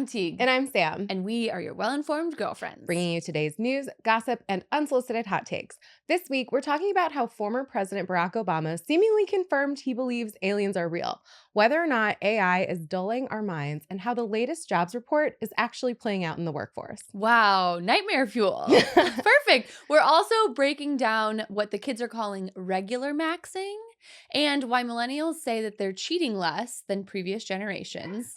Tiege. And I'm Sam. And we are your well-informed girlfriends. Bringing you today's news, gossip, and unsolicited hot takes. This week, we're talking about how former President Barack Obama seemingly confirmed he believes aliens are real, whether or not AI is dulling our minds, and how the latest jobs report is actually playing out in the workforce. Wow, nightmare fuel. Perfect. We're also breaking down what the kids are calling regular maxing and why millennials say that they're cheating less than previous generations.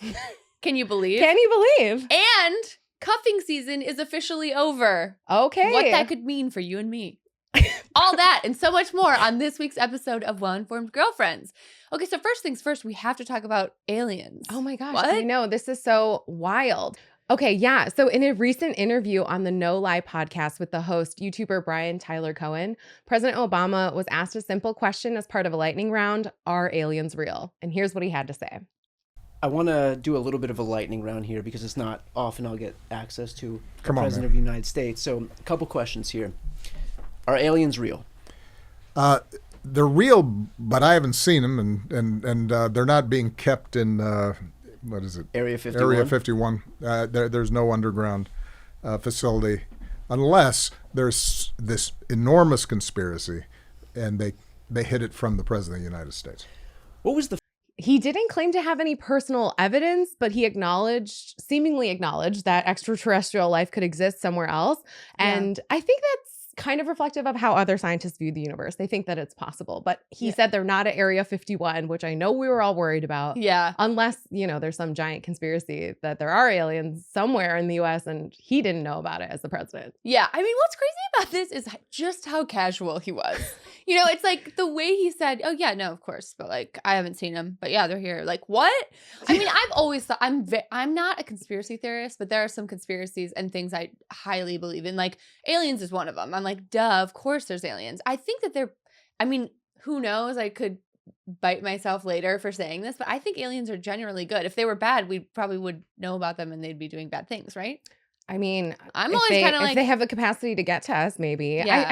Can you believe? Can you believe? And cuffing season is officially over. Okay. What that could mean for you and me. All that and so much more on this week's episode of Well-Informed Girlfriends. Okay, so first things first, we have to talk about aliens. Oh my gosh, What? I know. This is so wild. Okay, yeah. So in a recent interview on the No Lie podcast with the host, YouTuber Brian Tyler Cohen, President Obama was asked a simple question as part of a lightning round: are aliens real? And here's what he had to say. I want to do a little bit of a lightning round here because it's not often I'll get access to the President of the United States. So a couple questions here. Are aliens real? They're real, but I haven't seen them, and they're not being kept in, what is it? Area 51? Area 51. There's no underground facility unless there's this enormous conspiracy and they hid it from the President of the United States. What was the He didn't claim to have any personal evidence, but he seemingly acknowledged that extraterrestrial life could exist somewhere else. And I think that's kind of reflective of how other scientists view the universe. They think that it's possible, but he said they're not at Area 51, which I know we were all worried about. Yeah. Unless, there's some giant conspiracy that there are aliens somewhere in the US and he didn't know about it as the president. Yeah. I mean, what's crazy about this is just how casual he was. It's like the way he said, oh, yeah, no, of course. But like, I haven't seen them. But yeah, they're here. Like, what? I mean, I've always thought I'm not a conspiracy theorist, but there are some conspiracies and things I highly believe in. Like, aliens is one of them. I'm like, duh, of course there's aliens. I think that who knows? I could bite myself later for saying this, but I think aliens are generally good. If they were bad, we probably would know about them and they'd be doing bad things, right? I mean, I'm always kind of like, if they have the capacity to get to us, maybe. Yeah.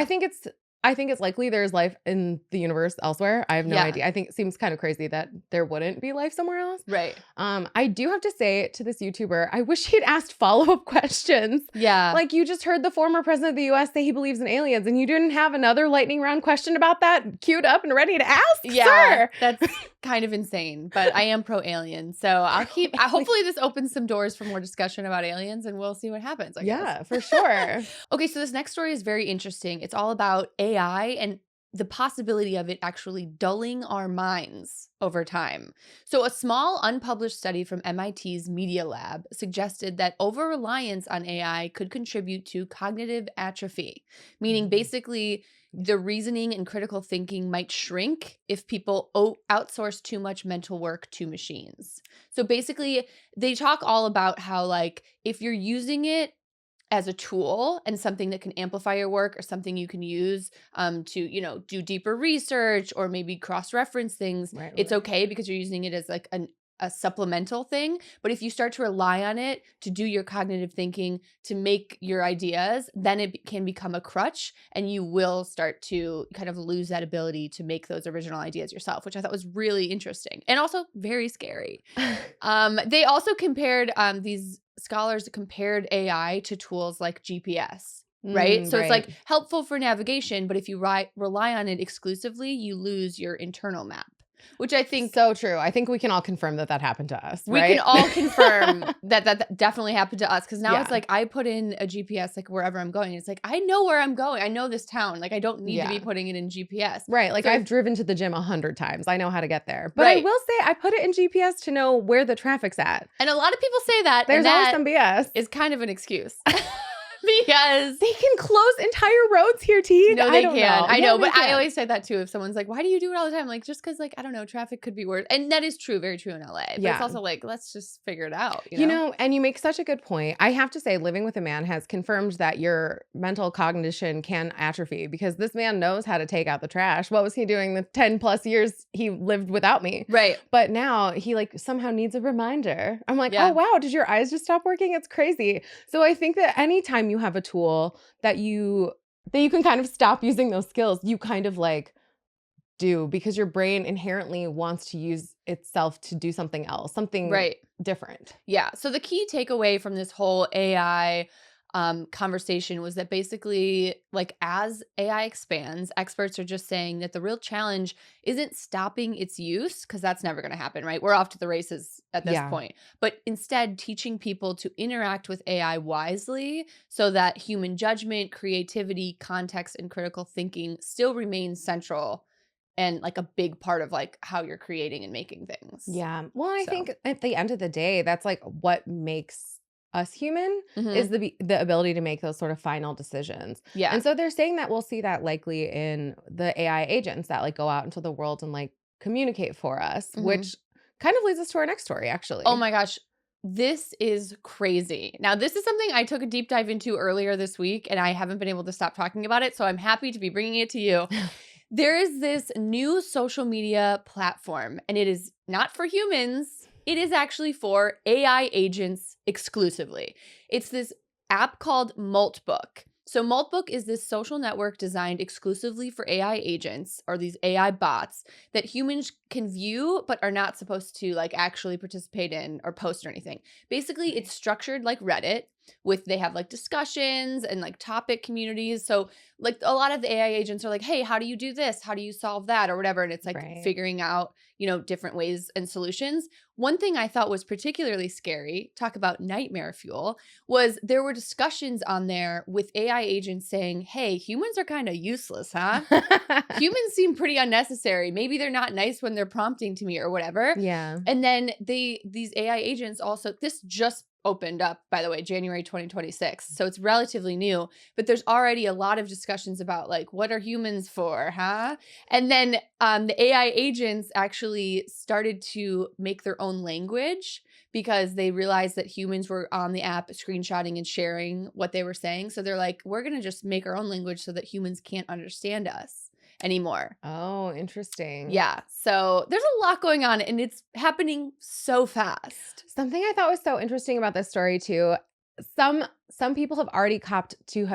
I think it's likely there's life in the universe elsewhere. I have no idea. I think it seems kind of crazy that there wouldn't be life somewhere else. Right. I do have to say to this YouTuber, I wish he'd asked follow-up questions. Yeah. Like, you just heard the former president of the US say he believes in aliens, and you didn't have another lightning round question about that queued up and ready to ask? Yeah, sir. That's kind of insane, but I am pro-alien. So I'll hopefully this opens some doors for more discussion about aliens and we'll see what happens, I guess. Yeah, for sure. Okay, so this next story is very interesting. It's all about AI and the possibility of it actually dulling our minds over time. So a small unpublished study from MIT's Media Lab suggested that over-reliance on AI could contribute to cognitive atrophy, meaning basically the reasoning and critical thinking might shrink if people outsource too much mental work to machines. So basically, they talk all about how, like, if you're using it as a tool and something that can amplify your work or something you can use to, do deeper research or maybe cross-reference things, it's okay because you're using it as like a supplemental thing. But if you start to rely on it to do your cognitive thinking, to make your ideas, then it can become a crutch and you will start to kind of lose that ability to make those original ideas yourself, which I thought was really interesting and also very scary. They also compared, these scholars compared AI to tools like GPS. Right? So it's like helpful for navigation, but if you rely on it exclusively, you lose your internal map. Which I think so true. I think we can all confirm that happened to us. We can all confirm that definitely happened to us. Because now it's like I put in a GPS like wherever I'm going. It's like I know where I'm going. I know this town. Like I don't need to be putting it in GPS. Right. Like, so I've driven to the gym 100 times. I know how to get there. But I will say I put it in GPS to know where the traffic's at. And a lot of people say that. There's always some BS. Is kind of an excuse. Because they can close entire roads here, Tiege. No, they can't. I know, but I always say that too. If someone's like, why do you do it all the time? Like, just because, like, I don't know, traffic could be worse. And that is true, very true in LA. But it's also like, let's just figure it out. You know, and you make such a good point. I have to say, living with a man has confirmed that your mental cognition can atrophy because this man knows how to take out the trash. What was he doing the 10 plus years he lived without me? Right. But now he like somehow needs a reminder. I'm like, oh, wow, did your eyes just stop working? It's crazy. So I think that anytime you have a tool that you can kind of stop using those skills, you kind of like do, because your brain inherently wants to use itself to do something else, something Right. different. Yeah. So the key takeaway from this whole AI conversation was that basically, like, as AI expands, experts are just saying that the real challenge isn't stopping its use, because that's never going to happen, right? We're off to the races at this Yeah. point, but instead teaching people to interact with AI wisely so that human judgment, creativity, context, and critical thinking still remains central and like a big part of like how you're creating and making things. Yeah. Well, I So. think at the end of the day, that's like what makes us human, Mhm. is the ability to make those sort of final decisions. Yeah. And so they're saying that we'll see that likely in the AI agents that like go out into the world and like communicate for us, Mhm. which kind of leads us to our next story, actually. Oh my gosh. This is crazy. Now, this is something I took a deep dive into earlier this week, and I haven't been able to stop talking about it. So I'm happy to be bringing it to you. There is this new social media platform, and it is not for humans. It is actually for AI agents exclusively. It's this app called Maltbook. So Maltbook is this social network designed exclusively for AI agents, or these AI bots that humans can view but are not supposed to like actually participate in or post or anything. Basically, it's structured like Reddit, with they have like discussions and like topic communities. So like a lot of the AI agents are like, hey, how do you do this? How do you solve that? Or whatever. And it's like Right. figuring out, different ways and solutions. One thing I thought was particularly scary, talk about nightmare fuel, was there were discussions on there with AI agents saying, hey, humans are kind of useless, huh? Humans seem pretty unnecessary. Maybe they're not nice when they're prompting to me or whatever. Yeah. And then these AI agents also, this just opened up, by the way, January 2026. So it's relatively new, but there's already a lot of discussions about like, what are humans for, huh? And then the AI agents actually started to make their own language because they realized that humans were on the app screenshotting and sharing what they were saying. So they're like, we're going to just make our own language so that humans can't understand us anymore. Oh, interesting. Yeah. So there's a lot going on, and it's happening so fast. Something I thought was so interesting about this story too, some people have already copped to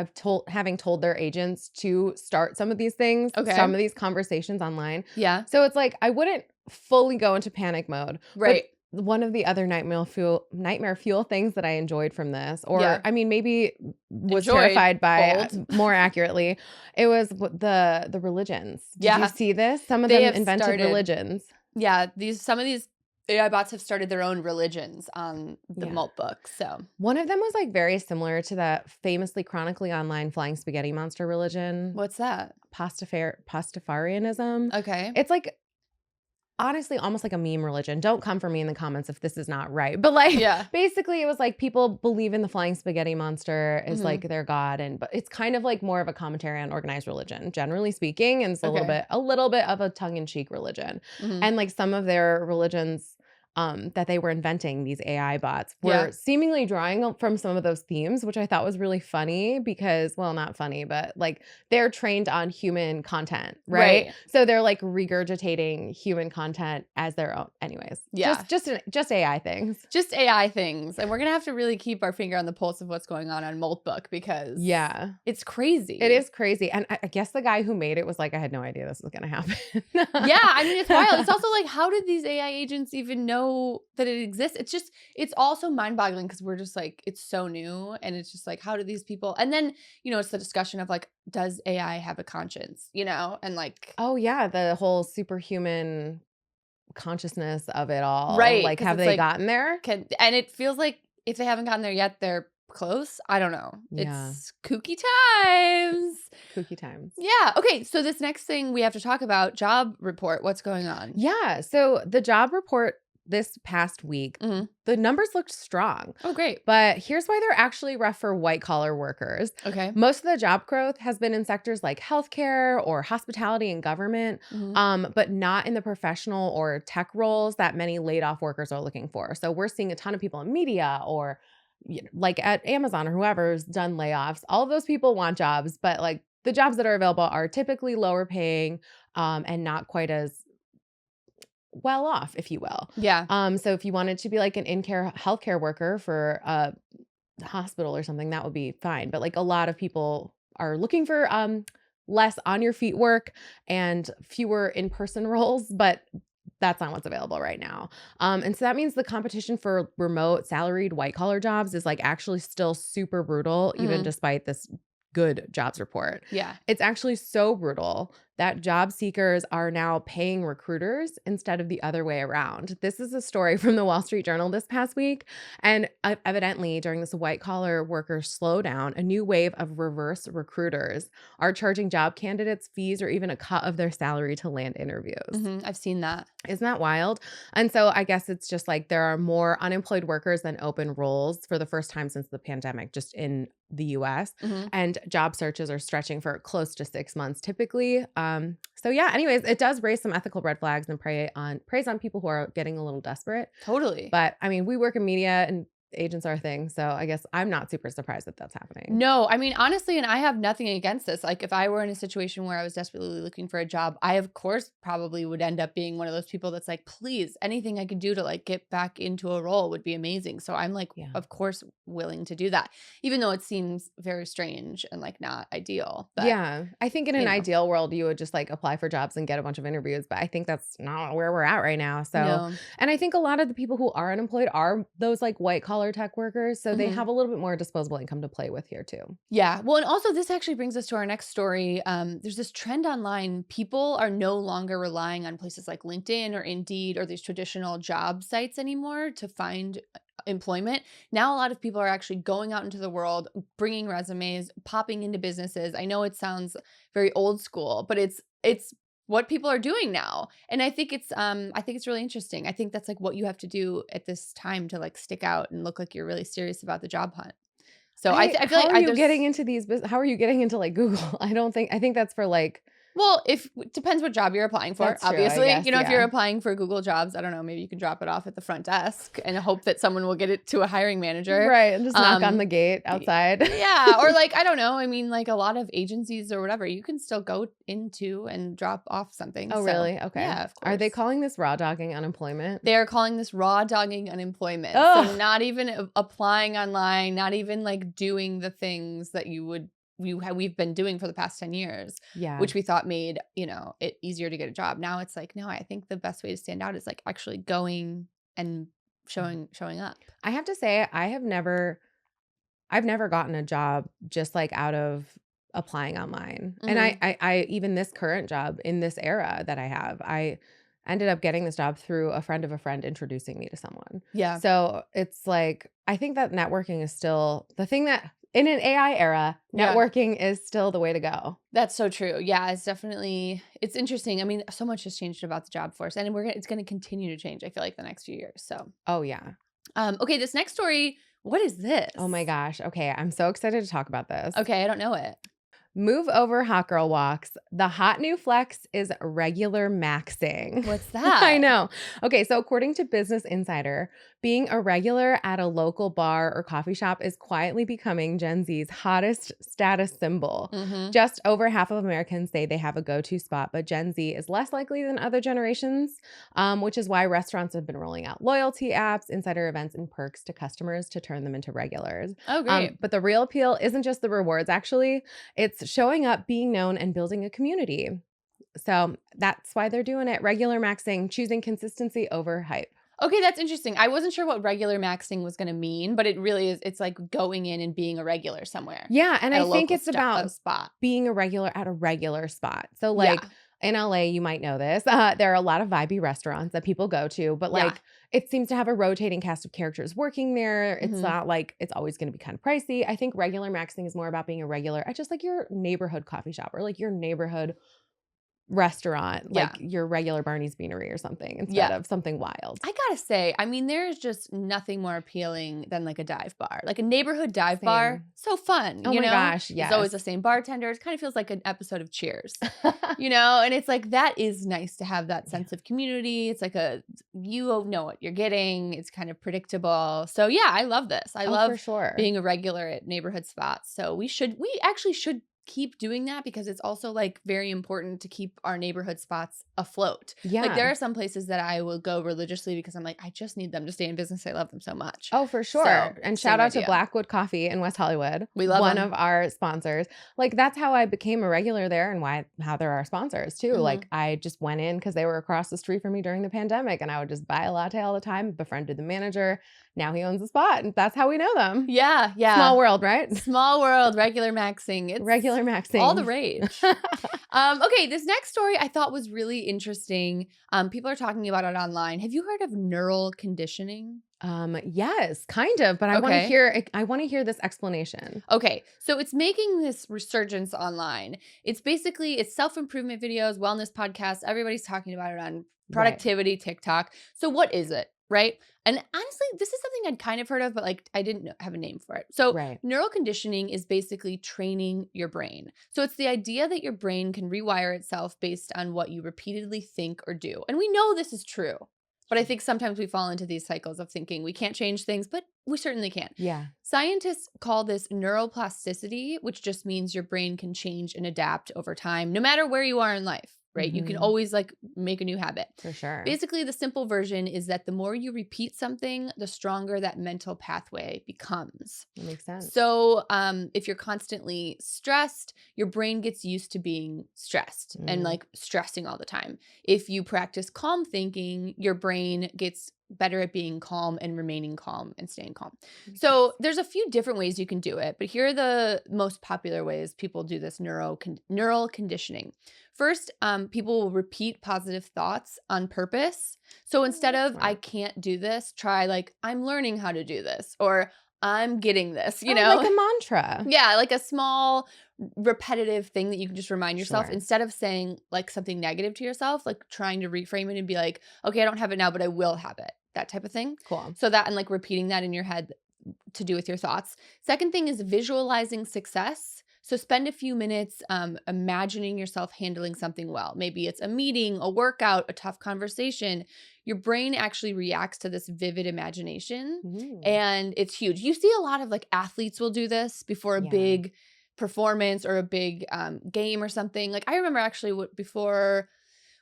having told their agents to start some of these things, Okay. some of these conversations online. Yeah. So it's like I wouldn't fully go into panic mode. Right. But one of the other nightmare fuel things that I enjoyed from this, or Yeah. I mean maybe was Enjoyed, terrified by bold. more accurately, it was the religions. Did Yeah. you see this? Some of They them have invented started- religions. Yeah. Some of these AI bots have started their own religions on the Yeah. Maltbook. So One of them was like very similar to that famously chronically online flying spaghetti monster religion, what's that? Pastafarianism. Okay. It's like honestly almost like a meme religion. Don't come for me in the comments if this is not right. But like Yeah. basically it was like people believe in the flying spaghetti monster as Mhm. like their god, but it's kind of like more of a commentary on organized religion, generally speaking, and it's a little bit of a tongue-in-cheek religion. Mhm. And like some of their religions that they were inventing, these AI bots, were Yeah. seemingly drawing from some of those themes, which I thought was really funny because, well, not funny, but like they're trained on human content, right? Right. So they're like regurgitating human content as their own. Anyways, Yeah. just AI things. Just AI things. And we're going to have to really keep our finger on the pulse of what's going on Maltbook, because Yeah, it's crazy. it is crazy. And I guess the guy who made it was like, I had no idea this was going to happen. Yeah, I mean, it's wild. It's also like, how did these AI agents even know that it exists? It's also mind-boggling because we're just like, it's so new, and it's just like, how do these people? And then, it's the discussion of like, does AI have a conscience, and like, Oh yeah, the whole superhuman consciousness of it all. Right, Like, 'cause have it's they like, gotten there? and it feels like if they haven't gotten there yet, they're close. I don't know. Yeah. It's kooky times. Kooky times. Yeah. Okay. So this next thing we have to talk about, job report. What's going on? Yeah. So the job report this past week, Mhm. the numbers looked strong. Oh, great. But here's why they're actually rough for white collar workers. Okay. Most of the job growth has been in sectors like healthcare or hospitality and government, Mhm. but not in the professional or tech roles that many laid off workers are looking for. So we're seeing a ton of people in media or like at Amazon or whoever's done layoffs. All of those people want jobs, but like the jobs that are available are typically lower paying and not quite as well off, if you will. Yeah. So if you wanted to be like an in-care healthcare worker for a hospital or something, that would be fine. But like a lot of people are looking for less on your feet work and fewer in-person roles, but that's not what's available right now. And so that means the competition for remote salaried white collar jobs is like actually still super brutal, even despite this good jobs report. Yeah. It's actually so brutal that job seekers are now paying recruiters instead of the other way around. This is a story from the Wall Street Journal this past week. And evidently, during this white collar worker slowdown, a new wave of reverse recruiters are charging job candidates fees or even a cut of their salary to land interviews. I've seen that. Isn't that wild? And so I guess it's just like there are more unemployed workers than open roles for the first time since the pandemic, just in the US. And job searches are stretching for close to 6 months typically. So yeah, anyways, it does raise some ethical red flags and preys on people who are getting a little desperate. Totally. But I mean, we work in media and agents are a thing. So I guess I'm not super surprised that that's happening. No, I mean, honestly, and I have nothing against this. Like, if I were in a situation where I was desperately looking for a job, I, of course, probably would end up being one of those people that's like, please, anything I could do to like get back into a role would be amazing. So I'm like, of course, willing to do that, even though it seems very strange and like not ideal. But, yeah. I think in an ideal world, you would just like apply for jobs and get a bunch of interviews. But I think that's not where we're at right now. So, and I think a lot of the people who are unemployed are those like white collar tech workers. So they have a little bit more disposable income to play with here too. Yeah. Well, and also this actually brings us to our next story. There's this trend online. People are no longer relying on places like LinkedIn or Indeed or these traditional job sites anymore to find employment. Now, a lot of people are actually going out into the world, bringing resumes, popping into businesses. I know it sounds very old school, but it's what people are doing now. And I think it's really interesting. I think that's like what you have to do at this time to like stick out and look like you're really serious about the job hunt. So I feel like how are you getting into these how are you getting into like Google? I think that's for like, well, it depends what job you're applying for, That's true, I obviously. guess, If you're applying for Google Jobs, I don't know, maybe you can drop it off at the front desk and hope that someone will get it to a hiring manager. right, and just knock on the gate outside. Yeah, or like, I don't know. I mean, like a lot of agencies or whatever, you can still go into and drop off something. Oh, So, really? Okay. Yeah, of course. Are they calling this raw dogging unemployment? They're calling this raw dogging unemployment. Ugh. So not even applying online, not even like doing the things that we've been doing for the past 10 years, Yeah. which we thought made, it easier to get a job. Now it's like, no, I think the best way to stand out is like actually going and showing up. I have to say, I've never gotten a job just like out of applying online. And I even this current job in this era that I have, I ended up getting this job through a friend of a friend introducing me to someone. Yeah. So it's like, I think that networking is still the thing that in an AI era, networking is still the way to go. That's so true. Yeah, it's interesting. I mean, so much has changed about the job force, and it's going to continue to change, I feel like, the next few years. So, oh yeah. Okay, this next story, what is this? Oh my gosh. Okay, I'm so excited to talk about this. Okay, I don't know it. Move over, hot girl walks. The hot new flex is regular maxing. What's that? I know. Okay, so according to Business Insider, being a regular at a local bar or coffee shop is quietly becoming Gen Z's hottest status symbol. Just over half of Americans say they have a go-to spot, but Gen Z is less likely than other generations, which is why restaurants have been rolling out loyalty apps, insider events, and perks to customers to turn them into regulars. Oh, great. But the real appeal isn't just the rewards, actually. It's showing up, being known, and building a community. So that's why they're doing it. Regular maxing, choosing consistency over hype. Okay, that's interesting. I wasn't sure what regular maxing was going to mean, but it really is. It's like going in and being a regular somewhere. Yeah, and I think it's about spot. Being a regular at a regular spot. So like in LA, you might know this. There are a lot of vibey restaurants that people go to, but like it seems to have a rotating cast of characters working there. It's not like it's always going to be kind of pricey. I think regular maxing is more about being a regular at just like your neighborhood coffee shop or like your neighborhood restaurant, like your regular Barney's Beanery or something instead of something wild. I gotta say, I mean, there's just nothing more appealing than like a dive bar, like a neighborhood dive bar. So fun. Oh my gosh. Yes. It's always the same bartender. It kind of feels like an episode of Cheers, and it's like, that is nice to have that sense of community. It's like you know what you're getting. It's kind of predictable. So yeah, I love this. I love for sure being a regular at neighborhood spots. So we actually should keep doing that because it's also like very important to keep our neighborhood spots afloat. Yeah. Like there are some places that I will go religiously because I'm like, I just need them to stay in business. I love them so much. Oh, for sure. So, And same shout out to idea. Blackwood Coffee in West Hollywood. We love one them. of our sponsors. Like that's how I became a regular there and how they're our sponsors too. Mhm. Like I just went in because they were across the street from me during the pandemic and I would just buy a latte all the time, befriended the manager. Now he owns the spot and that's how we know them. Yeah. Small world, right? Small world, regular maxing. It's Regular maxing. all the rage. Okay, this next story I thought was really interesting. People are talking about it online. Have you heard of neural conditioning? Yes, kind of, but I want to Okay. hear this explanation. Okay, so it's making this resurgence online. It's self-improvement videos, wellness podcasts. Everybody's talking about it on productivity, TikTok. So what is it, right? And honestly, this is something I'd kind of heard of, but like I didn't have a name for it. So neural conditioning is basically training your brain. So it's the idea that your brain can rewire itself based on what you repeatedly think or do. And we know this is true. But I think sometimes we fall into these cycles of thinking we can't change things, but we certainly can. Yeah. Scientists call this neuroplasticity, which just means your brain can change and adapt over time, no matter where you are in life, right? You can always like make a new habit. For sure. Basically, the simple version is that the more you repeat something, the stronger that mental pathway becomes. That makes sense. So if you're constantly stressed, your brain gets used to being stressed and like stressing all the time. If you practice calm thinking, your brain gets better at being calm and remaining calm and staying calm. So there's a few different ways you can do it, but here are the most popular ways people do this neural conditioning. First, people will repeat positive thoughts on purpose. So instead of I can't do this, try like I'm learning how to do this or I'm getting this, you know? Like a mantra. Yeah, like a small repetitive thing that you can just remind yourself Sure. instead of saying like something negative to yourself, like trying to reframe it and be like, okay, I don't have it now, but I will have it. That type of thing. Cool. So that and like repeating that in your head to do with your thoughts. Second thing is visualizing success. So spend a few minutes imagining yourself handling something well. Maybe it's a meeting, a workout, a tough conversation. Your brain actually reacts to this vivid imagination and it's huge. You see a lot of like athletes will do this before a big performance or a big game or something. Like I remember actually before,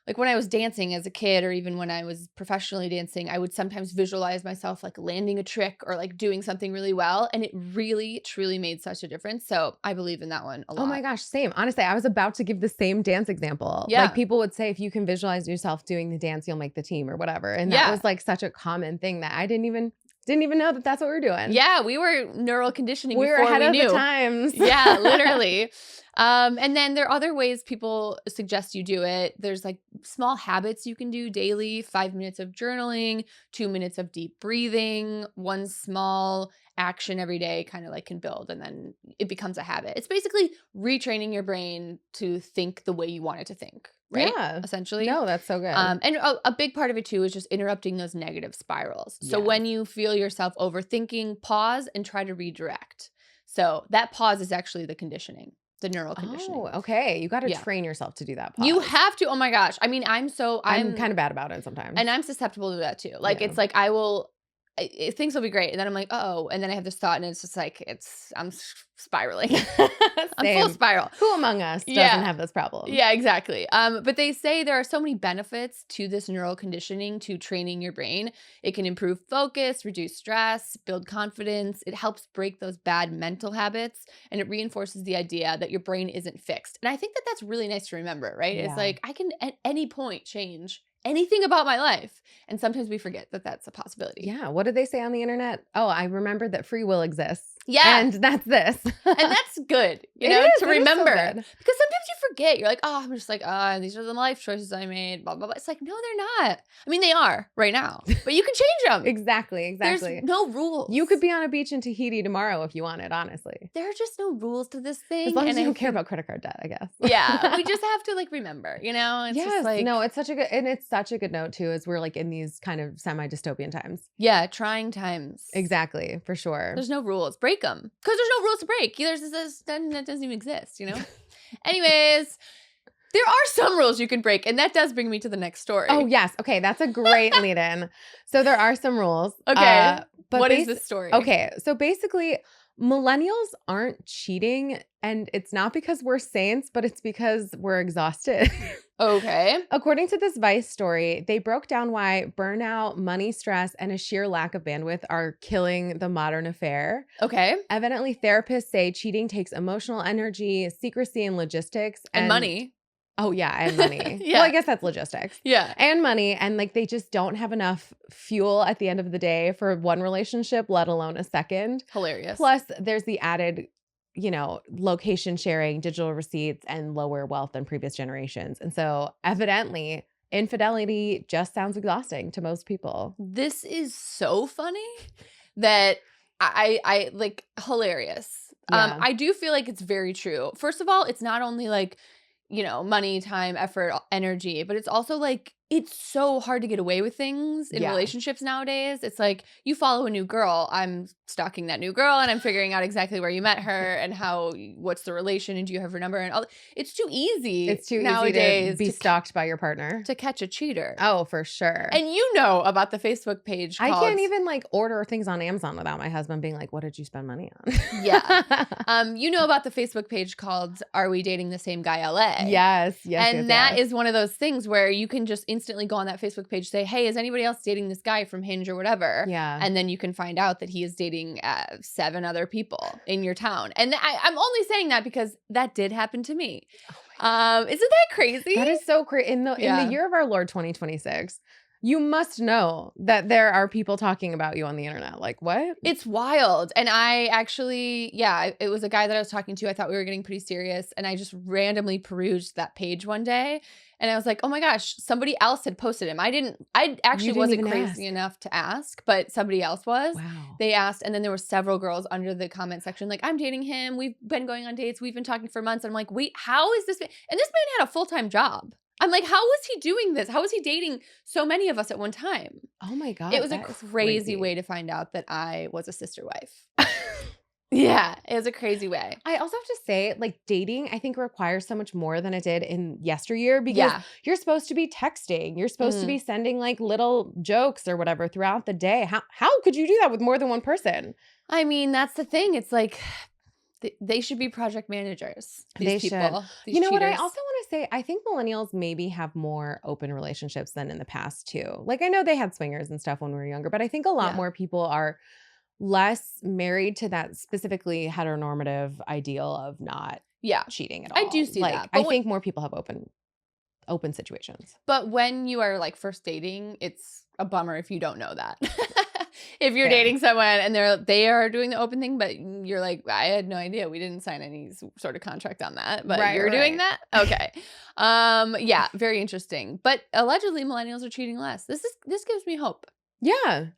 like when I was dancing as a kid or even when I was professionally dancing, I would sometimes visualize myself like landing a trick or like doing something really well. And it really, truly made such a difference. So I believe in that one a lot. Oh my gosh, same. Honestly, I was about to give the same dance example. Yeah. Like people would say, if you can visualize yourself doing the dance, you'll make the team or whatever. And that was like such a common thing that I didn't even know that that's what we were doing. Yeah, we were neural conditioning we were before ahead we of knew. the times. Yeah, literally. And then there are other ways people suggest you do it. There's like small habits you can do daily, 5 minutes of journaling, 2 minutes of deep breathing, one small action every day kind of like can build and then it becomes a habit. It's basically retraining your brain to think the way you want it to think, right? Yeah. Essentially. No, that's so good. And a big part of it too is just interrupting those negative spirals. So when you feel yourself overthinking, pause and try to redirect. So that pause is actually the conditioning. The neural conditioning. Oh, okay. You got to train yourself to do that pause. You have to. Oh my gosh. I mean, I'm kind of bad about it sometimes. And I'm susceptible to that too. Like it's like things will be great. And then I'm like, oh, and then I have this thought and it's just like, I'm spiraling. I'm full spiral. Who among us doesn't have this problem? Yeah, exactly. But they say there are so many benefits to this neural conditioning, to training your brain. It can improve focus, reduce stress, build confidence. It helps break those bad mental habits, and it reinforces the idea that your brain isn't fixed. And I think that that's really nice to remember, right? Yeah. It's like I can at any point change anything about my life. And sometimes we forget that that's a possibility. Yeah. What did they say on the internet? Oh, I remembered that free will exists. Yeah. And that's this. And that's good, It know, is, to it is so remember. good. Because sometimes you forget. You're like, oh, I'm just like, these are the life choices I made, blah, blah, blah. It's like, no, they're not. I mean, they are right now, but you can change them. Exactly. There's no rules. You could be on a beach in Tahiti tomorrow if you wanted, honestly. There are just no rules to this thing. As long as you don't care about credit card debt, I guess. Yeah. We just have to like remember, you know? It's just like, no, it's such a good note too, as we're like in these kind of semi-dystopian times. Yeah, trying times. Exactly, for sure. There's no rules. Break them. Because there's no rules to break. That doesn't even exist, you know? Anyways, there are some rules you can break, and that does bring me to the next story. Oh, yes. Okay, that's a great lead-in. So there are some rules. Okay. But what is this story? Okay, so basically Millennials aren't cheating, and it's not because we're saints, but it's because we're exhausted. Okay. According to this Vice story, they broke down why burnout, money stress, and a sheer lack of bandwidth are killing the modern affair. Okay. Evidently, therapists say cheating takes emotional energy, secrecy, and logistics. And money. Oh, yeah, and money. Yeah. Well, I guess that's logistics. Yeah. And money. And like they just don't have enough fuel at the end of the day for one relationship, let alone a second. Hilarious. Plus, there's the added, location sharing, digital receipts, and lower wealth than previous generations. And so evidently, infidelity just sounds exhausting to most people. This is so funny that I like hilarious. Yeah. I do feel like it's very true. First of all, it's not only like, money, time, effort, energy, but it's also like it's so hard to get away with things in relationships nowadays. It's like you follow a new girl. I'm stalking that new girl and I'm figuring out exactly where you met her and what's the relation and do you have her number and all. It's too easy. It's too nowadays easy to be stalked by your partner. to catch a cheater. Oh, for sure. And you know about the Facebook page called, I can't even like order things on Amazon without my husband being like, what did you spend money on? Yeah. You know about the Facebook page called Are We Dating the Same Guy LA? Yes. And that is one of those things where you can just instantly go on that Facebook page, say, hey, is anybody else dating this guy from Hinge or whatever? Yeah. And then you can find out that he is dating 7 other people in your town. And I'm only saying that because that did happen to me. Isn't that crazy? That is so crazy. In the year of our Lord 2026, you must know that there are people talking about you on the internet. Like, what? It's wild. And I actually, it was a guy that I was talking to. I thought we were getting pretty serious. And I just randomly perused that page one day. And I was like, oh my gosh, somebody else had posted him. I actually wasn't crazy enough to ask, but somebody else was. Wow. They asked. And then there were several girls under the comment section, like, I'm dating him. We've been going on dates. We've been talking for months. And I'm like, wait, how is this? And this man had a full-time job. I'm like, how was he doing this? How was he dating so many of us at one time? Oh my God. It was a crazy way to find out that I was a sister wife. Yeah, it was a crazy way. I also have to say, like, dating, I think requires so much more than it did in yesteryear because you're supposed to be texting. You're supposed to be sending like little jokes or whatever throughout the day. How could you do that with more than one person? I mean, that's the thing. It's like they should be project managers. These people. These you know cheaters. what? I also want to say, I think millennials maybe have more open relationships than in the past too. Like, I know they had swingers and stuff when we were younger, but I think a lot more people are less married to that specifically heteronormative ideal of not cheating at all. I do see that. I think more people have open situations. But when you are like first dating, it's a bummer if you don't know that. If you're dating someone and they are doing the open thing, but you're like, I had no idea. We didn't sign any sort of contract on that, but you're doing that? Okay. Yeah, very interesting. But allegedly millennials are cheating less. This gives me hope. Yeah.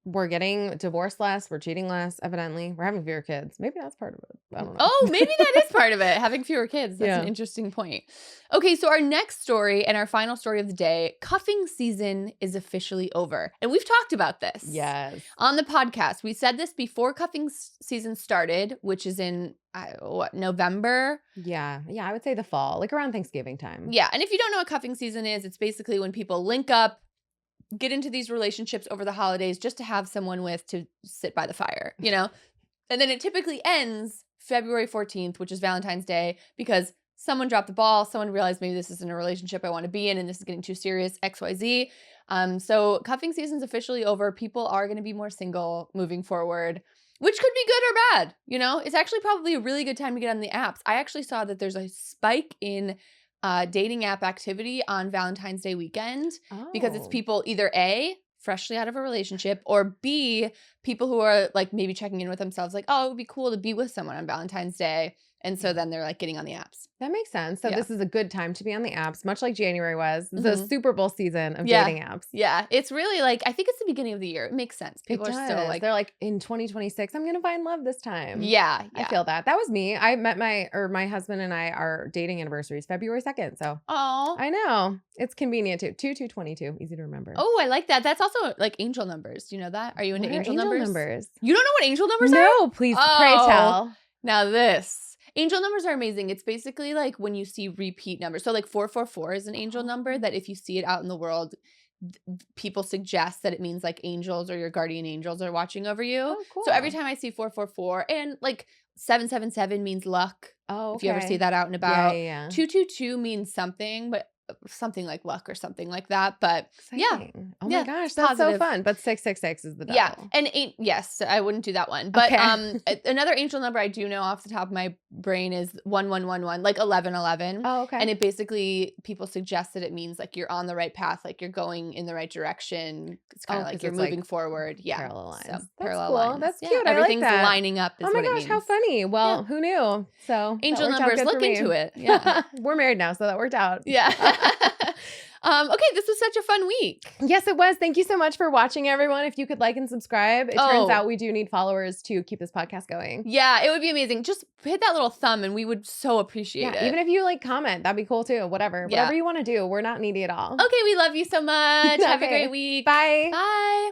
We're getting divorced less. We're cheating less, evidently. We're having fewer kids. Maybe that's part of it. I don't know. Oh, maybe that is part of it. Having fewer kids. That's an interesting point. Okay, so our next story and our final story of the day, cuffing season is officially over. And we've talked about this. Yes. On the podcast. We said this before cuffing season started, which is in, November? Yeah. Yeah, I would say the fall, like around Thanksgiving time. Yeah, and if you don't know what cuffing season is, it's basically when people link up, get into these relationships over the holidays just to have someone with to sit by the fire, And then it typically ends February 14th, which is Valentine's Day, because someone dropped the ball. Someone realized maybe this isn't a relationship I want to be in and this is getting too serious, XYZ. So cuffing season's officially over. People are going to be more single moving forward, which could be good or bad. It's actually probably a really good time to get on the apps. I actually saw that there's a spike in dating app activity on Valentine's Day weekend because it's people either A, freshly out of a relationship, or B, people who are like maybe checking in with themselves like, oh, it would be cool to be with someone on Valentine's Day. And so then they're like getting on the apps. That makes sense. So this is a good time to be on the apps, much like January was. The Super Bowl season of dating apps. Yeah. It's really like, I think it's the beginning of the year. It makes sense. People are still like, they're like, in 2026, I'm going to find love this time. Yeah. I feel that. That was me. I met my husband and I, our dating anniversary is February 2nd. So I know. It's convenient too. 2222. Easy to remember. Oh, I like that. That's also like angel numbers. Do you know that? Are you into angel numbers? You don't know what angel numbers are? No, please pray tell. Now this. Angel numbers are amazing. It's basically like when you see repeat numbers. So like 444 is an angel number that if you see it out in the world, people suggest that it means like angels or your guardian angels are watching over you. Oh, cool. So every time I see 444 and like 777 means luck. Oh, okay. If you ever see that out and about. Yeah. 222 means something, but something like luck or something like that. But Exciting. Oh yeah, my gosh, that's positive. so fun. But 666 is the devil. Yeah, and yes, I wouldn't do that one. But Okay. another angel number I do know off the top of my brain is 1111, like 1111. Oh, okay. And it basically, people suggest that it means like you're on the right path, like you're going in the right direction. It's kind of like you're moving forward. Yeah, parallel lines. So, That's parallel cool. lines. That's Yeah, cute. I like everything's that. lining up. Is Oh my what it gosh, means. how funny. Well, who knew? So Angel that worked out numbers, good look for me. into it. Yeah. We're married now, so that worked out. Yeah. Okay, this was such a fun week. Yes, it was. Thank you so much for watching, everyone. If you could like and subscribe, it turns out we do need followers to keep this podcast going. Yeah, it would be amazing. Just hit that little thumb and we would so appreciate it. Even if you like comment, that'd be cool too. Whatever you want to do. We're not needy at all. Okay, we love you so much. Have a Okay. great week. Bye. Bye.